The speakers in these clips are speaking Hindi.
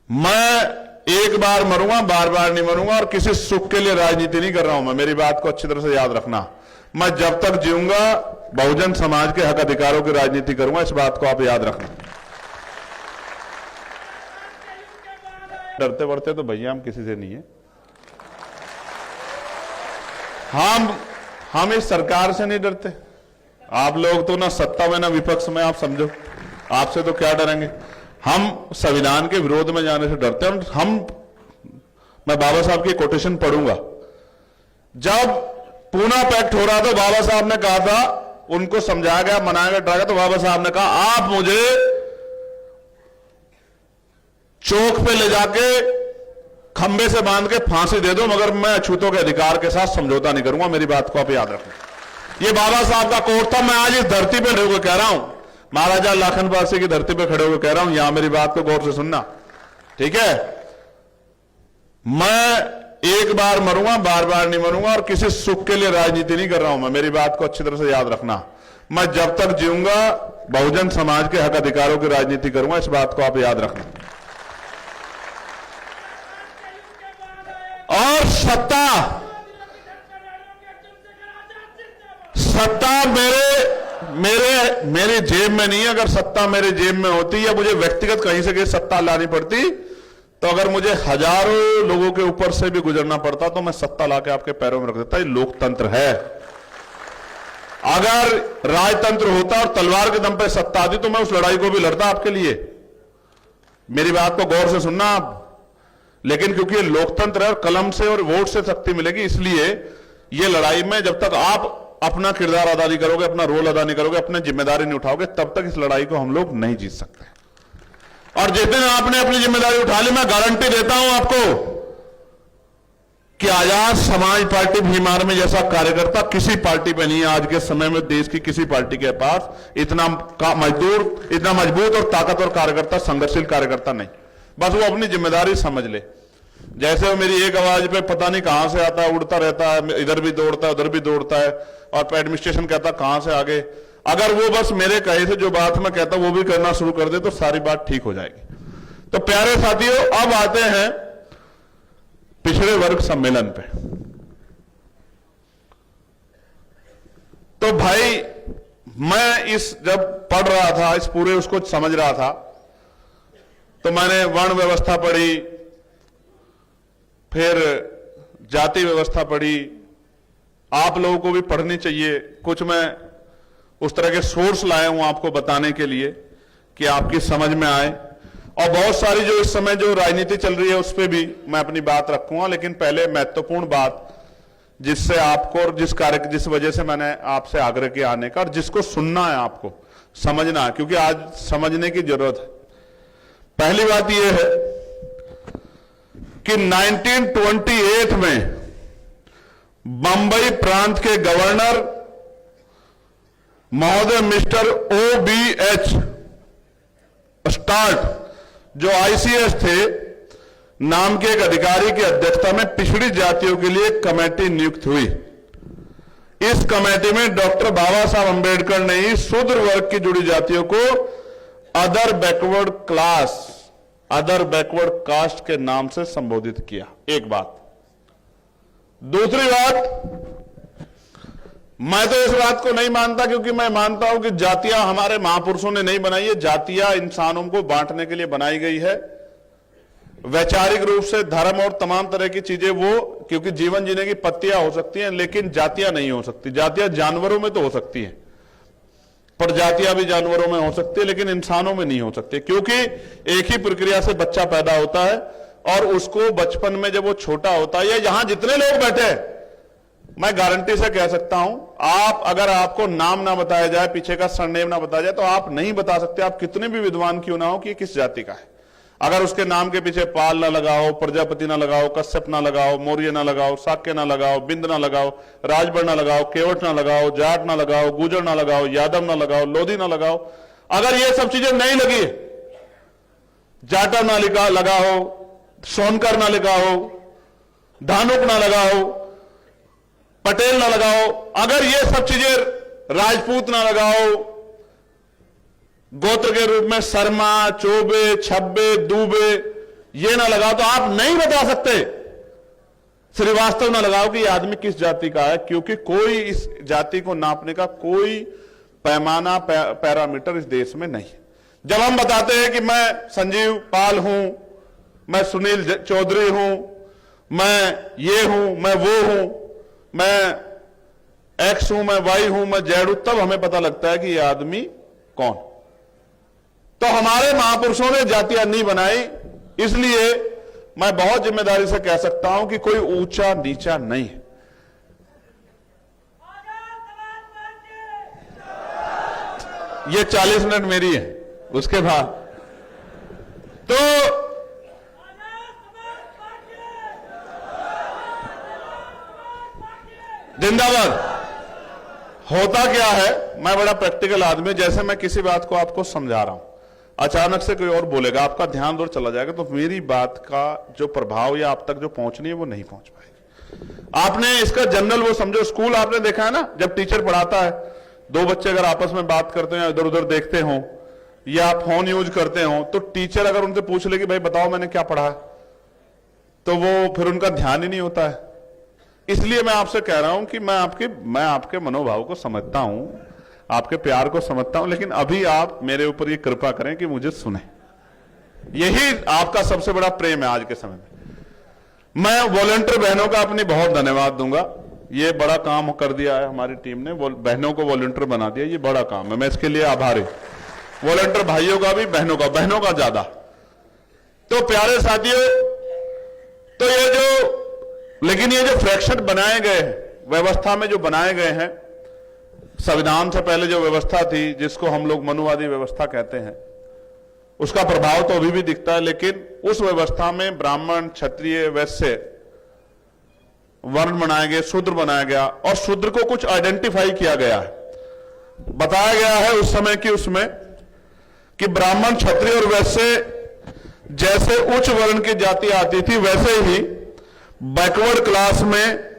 मैं एक बार मरूंगा, बार बार नहीं मरूंगा, और किसी सुख के लिए राजनीति नहीं कर रहा हूं। मैं, मेरी बात को अच्छी तरह से याद रखना। मैं जब तक जीऊंगा बहुजन समाज के हक अधिकारों की राजनीति करूंगा, इस बात को आप याद रखना। डरते बढ़ते तो भैया हम किसी से नहीं है। हम इस सरकार से नहीं डरते। आप लोग तो ना सत्ता में ना विपक्ष में, आप समझो, आपसे तो क्या डरेंगे। हम संविधान के विरोध में जाने से डरते हैं। मैं बाबा साहब की कोटेशन पढ़ूंगा। जब पूना पैक्ट हो रहा था, बाबा साहब ने कहा था, उनको समझाया गया, मनाया गया, डराया, तो बाबा साहब ने कहा आप मुझे चौक पे ले जाके खंबे से बांध के फांसी दे दो, मगर मैं अछूतों के अधिकार के साथ समझौता नहीं करूंगा। मेरी बात को आप याद रखना। ये बाबा साहब का कोट था। मैं आज इस धरती पे खड़े होकर कह रहा हूं, महाराजा लाखन पारसी की धरती पे खड़े होकर कह रहा हूं, यहां मेरी बात को गौर से सुनना, ठीक है। मैं एक बार मरूंगा, बार बार नहीं मरूंगा, और किसी सुख के लिए राजनीति नहीं कर रहा हूं। मैं, मेरी बात को अच्छी तरह से याद रखना। मैं जब तक जीऊंगा बहुजन समाज के हक अधिकारों की राजनीति करूंगा, इस बात को आप याद रखना। और सत्ता मेरे जेब में नहीं है। अगर सत्ता मेरे जेब में होती या मुझे व्यक्तिगत कहीं से सत्ता लानी पड़ती, तो अगर मुझे हजारों लोगों के ऊपर से भी गुजरना पड़ता, तो मैं सत्ता लाके आपके पैरों में रख देता। ये लोकतंत्र है। अगर राजतंत्र होता और तलवार के दम पे सत्ता आती, तो मैं उस लड़ाई को भी लड़ता आपके लिए। मेरी बात को गौर से सुनना आप। लेकिन क्योंकि ये लोकतंत्र है और कलम से और वोट से शक्ति मिलेगी, इसलिए ये लड़ाई में जब तक आप अपना किरदार अदा नहीं करोगे, अपना रोल अदा नहीं करोगे, अपनी जिम्मेदारी नहीं उठाओगे, तब तक इस लड़ाई को हम लोग नहीं जीत सकते। और जिस दिन आपने अपनी जिम्मेदारी उठा ली, मैं गारंटी देता हूं आपको कि आजाद समाज पार्टी भीम आर्मी जैसा कार्यकर्ता किसी पार्टी पे नहीं है। आज के समय में देश की किसी पार्टी के पास इतना मजबूत और ताकतवर कार्यकर्ता, संघर्षशील कार्यकर्ता नहीं। बस वो अपनी जिम्मेदारी समझ ले। जैसे वो मेरी एक आवाज पे पता नहीं कहां से आता है, उड़ता रहता है, इधर भी दौड़ता है, उधर भी दौड़ता है, और एडमिनिस्ट्रेशन कहता कहां से आगे। अगर वो बस मेरे कहे से जो बात मैं कहता वो भी करना शुरू कर दे, तो सारी बात ठीक हो जाएगी। तो प्यारे साथियों, अब आते हैं पिछड़े वर्ग सम्मेलन पे। तो भाई, मैं जब पढ़ रहा था, इस पूरे उसको समझ रहा था, तो मैंने वर्ण व्यवस्था पढ़ी, फिर जाति व्यवस्था पढ़ी। आप लोगों को भी पढ़नी चाहिए। कुछ मैं उस तरह के सोर्स लाया हूं आपको बताने के लिए कि आपकी समझ में आए। और बहुत सारी जो इस समय जो राजनीति चल रही है उस पर भी मैं अपनी बात रखूंगा। लेकिन पहले महत्वपूर्ण बात, जिससे आपको और जिस वजह से मैंने आपसे आग्रह किया आने का, और जिसको सुनना है, आपको समझना है, क्योंकि आज समझने की जरूरत है। पहली बात यह है कि 1928 में बंबई प्रांत के गवर्नर महोदय मिस्टर OBH स्टार्ट, जो ICS थे, नाम के एक अधिकारी की अध्यक्षता में पिछड़ी जातियों के लिए कमेटी नियुक्त हुई। इस कमेटी में डॉक्टर बाबा साहब अंबेडकर ने ही शूद्र वर्ग की जुड़ी जातियों को other backward class, other backward caste के नाम से संबोधित किया। एक बात। दूसरी बात, मैं तो इस बात को नहीं मानता, क्योंकि मैं मानता हूं कि जातियां हमारे महापुरुषों ने नहीं बनाई है। जातियां इंसानों को बांटने के लिए बनाई गई है। वैचारिक रूप से धर्म और तमाम तरह की चीजें वो, क्योंकि जीवन जीने की पत्तियां हो सकती हैं, लेकिन जातियां नहीं हो सकती। जातियां जानवरों में तो हो सकती हैं, प्रजातियां भी जानवरों में हो सकती है, लेकिन इंसानों में नहीं हो सकती, क्योंकि एक ही प्रक्रिया से बच्चा पैदा होता है और उसको बचपन में जब वो छोटा होता है, या यहां जितने लोग बैठे हैं, मैं गारंटी से कह सकता हूं, आप अगर आपको नाम ना बताया जाए, पीछे का सरनेम ना बताया जाए, तो आप नहीं बता सकते, आप कितने भी विद्वान क्यों ना हो, कि किस जाति का है। अगर उसके नाम के पीछे पाल ना लगाओ, प्रजापति ना लगाओ, कश्यप ना लगाओ, मौर्य ना लगाओ, शाक्य ना लगाओ, बिंद ना लगाओ, राजभर ना लगाओ, केवट ना लगाओ, जाट ना लगाओ, गुजर ना लगाओ, यादव ना लगाओ, लोधी ना लगाओ, अगर ये सब चीजें नहीं लगी, जाटा ना लगाओ, सोनकर ना लगाओ, धानुक ना लगाओ, पटेल ना लगाओ, अगर ये सब चीजें राजपूत ना लगाओ, गोत्र के रूप में शर्मा, चौबे, छब्बे, दूबे, ये ना लगाओ तो आप नहीं बता सकते, श्रीवास्तव ना लगाओ कि ये आदमी किस जाति का है, क्योंकि कोई इस जाति को नापने का कोई पैमाना पैरामीटर इस देश में नहीं। जब हम बताते हैं कि मैं संजीव पाल हूं, मैं सुनील चौधरी हूं, मैं ये हूं, मैं वो हूं, मैं एक्स हूं, मैं वाई हूं, मैं जेड हूं, तब हमें पता लगता है कि ये आदमी कौन। तो हमारे महापुरुषों ने जातियां नहीं बनाई, इसलिए मैं बहुत जिम्मेदारी से कह सकता हूं कि कोई ऊंचा नीचा नहीं है। ये 40 मिनट मेरी है, उसके बाद तो जिंदाबाद। होता क्या है, मैं बड़ा प्रैक्टिकल आदमी, जैसे मैं किसी बात को आपको समझा रहा हूं, अचानक से कोई और बोलेगा, आपका ध्यान दूर चला जाएगा, तो मेरी बात का जो प्रभाव या आप तक जो पहुंचनी है वो नहीं पहुंच पाएगी। आपने इसका जनरल वो समझो, स्कूल आपने देखा है ना, जब टीचर पढ़ाता है, दो बच्चे अगर आपस में बात करते हैं, इधर उधर देखते हो या फोन यूज करते हो, तो टीचर अगर उनसे पूछ ले कि भाई बताओ मैंने क्या पढ़ा, तो वो फिर उनका ध्यान ही नहीं होता है। इसलिए मैं आपसे कह रहा हूं कि मैं आपके मनोभाव को समझता हूं, आपके प्यार को समझता हूं, लेकिन अभी आप मेरे ऊपर ये कृपा करें कि मुझे सुने। यही आपका सबसे बड़ा प्रेम है आज के समय में। मैं वॉलंटियर बहनों का अपनी बहुत धन्यवाद दूंगा, ये बड़ा काम कर दिया है हमारी टीम ने, बहनों को वॉलंटियर बना दिया, ये बड़ा काम है, मैं इसके लिए आभारी। वॉलंटियर भाइयों का भी, बहनों का ज्यादा। तो प्यारे साथियों, तो लेकिन ये जो फ्रैक्शन बनाए गए हैं, व्यवस्था में जो बनाए गए हैं, संविधान से पहले जो व्यवस्था थी, जिसको हम लोग मनुवादी व्यवस्था कहते हैं, उसका प्रभाव तो अभी भी दिखता है। लेकिन उस व्यवस्था में ब्राह्मण, क्षत्रिय, वैश्य वर्ण बनाए गए, शूद्र बनाया गया, और शूद्र को कुछ आइडेंटिफाई किया गया है, बताया गया है उस समय की उसमें कि ब्राह्मण, क्षत्रिय और वैश्य जैसे उच्च वर्ण की जाति आती थी, वैसे ही बैकवर्ड क्लास में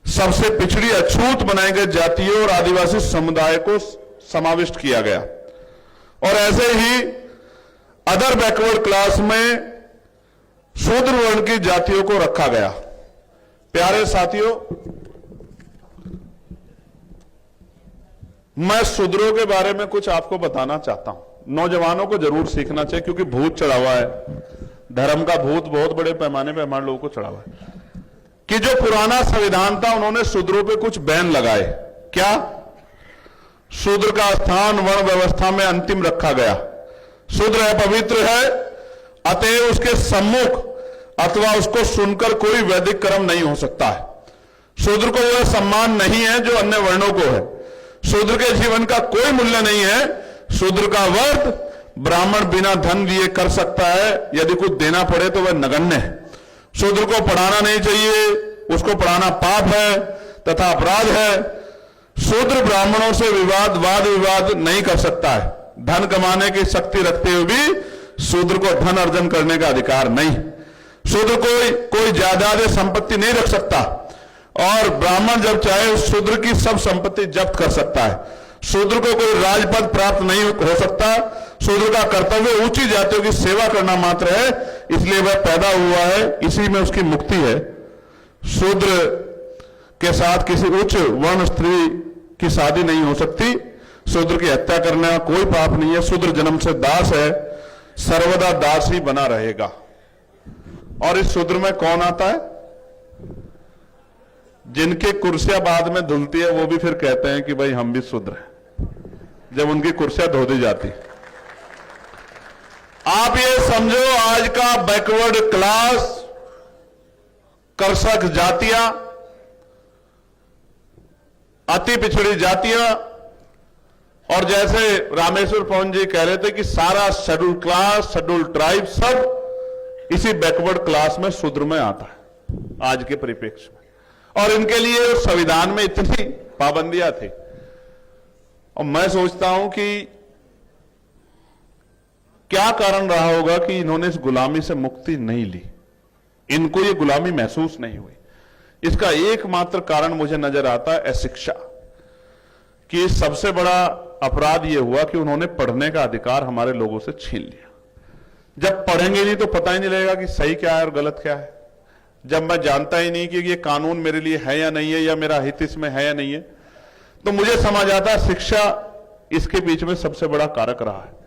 सबसे पिछड़ी अछूत बनाए गए जातियों और आदिवासी समुदाय को समाविष्ट किया गया, और ऐसे ही अदर बैकवर्ड क्लास में शूद्र वर्ण की जातियों को रखा गया। प्यारे साथियों, मैं शूद्रों के बारे में कुछ आपको बताना चाहता हूं। नौजवानों को जरूर सीखना चाहिए, क्योंकि भूत चढ़ा हुआ है, धर्म का भूत बहुत बड़े पैमाने पर हमारे लोगों को चढ़ा हुआ है, कि जो पुराना संविधान था उन्होंने शूद्रों पे कुछ बैन लगाए। क्या? शूद्र का स्थान वर्ण व्यवस्था में अंतिम रखा गया। शूद्र है, पवित्र है, अतएव उसके सम्मुख अथवा उसको सुनकर कोई वैदिक कर्म नहीं हो सकता है। शूद्र को वह सम्मान नहीं है जो अन्य वर्णों को है। शूद्र के जीवन का कोई मूल्य नहीं है। शूद्र का व्रत ब्राह्मण बिना धन दिए कर सकता है, यदि कुछ देना पड़े तो वह नगण्य है। शूद्र को पढ़ाना नहीं चाहिए, उसको पढ़ाना पाप है तथा अपराध है। शूद्र ब्राह्मणों से वाद विवाद नहीं कर सकता है। धन कमाने की शक्ति रखते हुए भी शूद्र को धन अर्जन करने का अधिकार नहीं। शूद्र कोई जायदाद संपत्ति नहीं रख सकता, और ब्राह्मण जब चाहे उस शूद्र की सब संपत्ति जब्त कर सकता है। शूद्र को कोई राजपद प्राप्त नहीं हो सकता। शूद्र का कर्तव्य ऊंची जातियों की सेवा करना मात्र है, इसलिए वह पैदा हुआ है, इसी में उसकी मुक्ति है। शूद्र के साथ किसी उच्च वर्ण स्त्री की शादी नहीं हो सकती। शूद्र की हत्या करने का कोई पाप नहीं है। शूद्र जन्म से दास है, सर्वदा दास ही बना रहेगा। और इस शूद्र में कौन आता है? जिनकी कुर्सियां बाद में धुलती है, वो भी फिर कहते हैं कि भाई हम भी शूद्र हैं, जब उनकी कुर्सियां धो दी जाती। आप ये समझो, आज का बैकवर्ड क्लास, कर्षक जातियां, अति पिछड़ी जातियां, और जैसे रामेश्वर पवन जी कह रहे थे कि सारा शेड्यूल क्लास, शेड्यूल ट्राइब सब इसी बैकवर्ड क्लास में, शूद्र में आता है आज के परिप्रेक्ष्य में। और इनके लिए संविधान में इतनी पाबंदियां थी, और मैं सोचता हूं कि क्या कारण रहा होगा कि इन्होंने इस गुलामी से मुक्ति नहीं ली, इनको ये गुलामी महसूस नहीं हुई। इसका एकमात्र कारण मुझे नजर आता है अशिक्षा, कि सबसे बड़ा अपराध यह हुआ कि उन्होंने पढ़ने का अधिकार हमारे लोगों से छीन लिया। जब पढ़ेंगे नहीं तो पता ही नहीं लगेगा कि सही क्या है और गलत क्या है। जब मैं जानता ही नहीं कि ये कानून मेरे लिए है या नहीं है, या मेरा हित इसमें है या नहीं है, तो मुझे समझ आता है शिक्षा इसके बीच में सबसे बड़ा कारक रहा है।